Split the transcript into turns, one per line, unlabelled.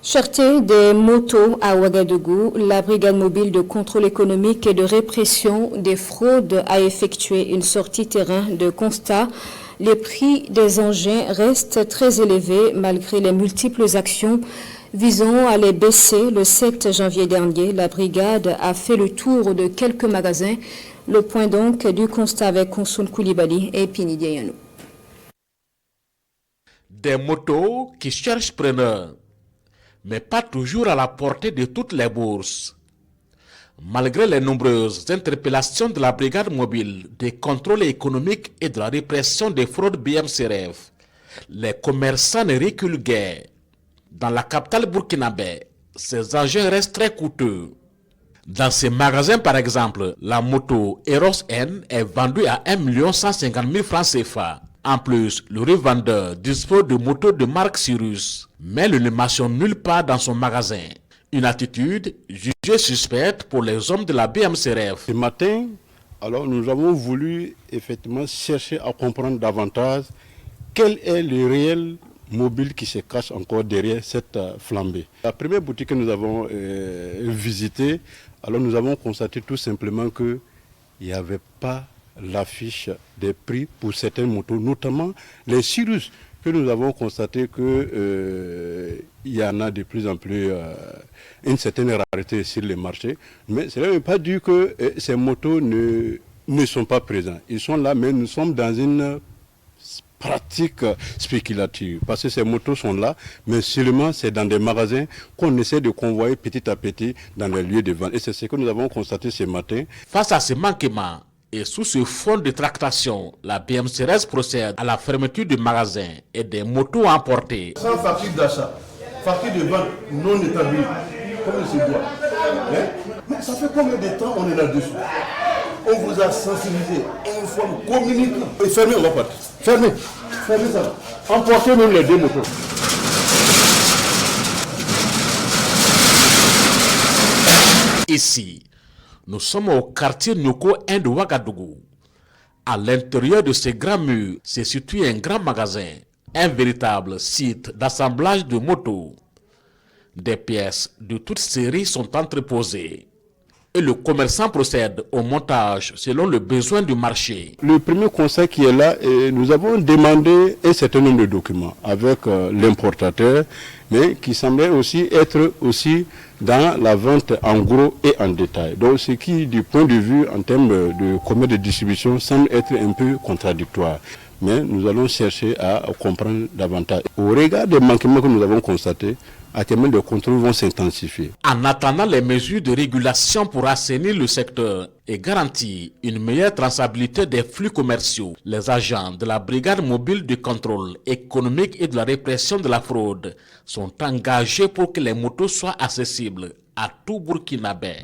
Cherté des motos à Ouagadougou, la brigade mobile de contrôle économique et de répression des fraudes a effectué une sortie terrain de constat. Les prix des engins restent très élevés malgré les multiples actions visant à les baisser. Le 7 janvier dernier, la brigade a fait le tour de quelques magasins. Le point donc du constat avec Konsoul Koulibaly et Pini Diayanou.
Des motos qui cherchent preneurs, mais pas toujours à la portée de toutes les bourses. Malgré les nombreuses interpellations de la brigade mobile des contrôles économiques et de la répression des fraudes BMCRF, les commerçants ne reculent guère. Dans la capitale burkinabé, ces engins restent très coûteux. Dans ces magasins, par exemple, la moto Eros N est vendue à 1 150 000 francs CFA. En plus, le revendeur dispose de motos de marque Cyrus, mais il ne mentionne nulle part dans son magasin. Une attitude jugée suspecte pour les hommes de la BMCRF.
Ce matin, alors nous avons voulu effectivement chercher à comprendre davantage quel est le réel mobile qui se cache encore derrière cette flambée. La première boutique que nous avons visitée, alors nous avons constaté tout simplement qu'il n'y avait pas l'affiche des prix pour certaines motos, notamment les Cyrus, que nous avons constaté qu'il y en a de plus en plus une certaine rareté sur les marchés. Mais cela ne veut pas dire que ces motos ne sont pas présentes. Ils sont là, mais nous sommes dans une pratique spéculative. Parce que ces motos sont là, mais seulement c'est dans des magasins qu'on essaie de convoyer petit à petit dans les lieux de vente. Et c'est ce que nous avons constaté ce matin.
Face à ces manquements, et sous ce fond de tractation, la BMCRS procède à la fermeture du magasin et des motos emportées.
Sans facture d'achat, facture de vente non établie, comme il se doit. Mais ça fait combien de temps on est là-dessus? On vous a sensibilisé, informé, communiqué. Et fermez, on va partir. Fermez ça. Emportez même les deux motos.
Ici, nous sommes au quartier Nyoko 1 de Ouagadougou. À l'intérieur de ces grands murs se situe un grand magasin, un véritable site d'assemblage de motos. Des pièces de toute série sont entreposées. Et le commerçant procède au montage selon le besoin du marché.
Le premier conseil qui est là, nous avons demandé un certain nombre de documents avec l'importateur, mais qui semblait aussi être aussi dans la vente en gros et en détail. Donc ce qui, du point de vue en termes de commerce de distribution, semble être un peu contradictoire. Mais nous allons chercher à comprendre davantage. Au regard des manquements que nous avons constatés, actuellement les contrôles vont s'intensifier.
En attendant les mesures de régulation pour assainir le secteur et garantir une meilleure traçabilité des flux commerciaux, les agents de la brigade mobile de contrôle économique et de la répression de la fraude sont engagés pour que les motos soient accessibles à tout Burkinabé.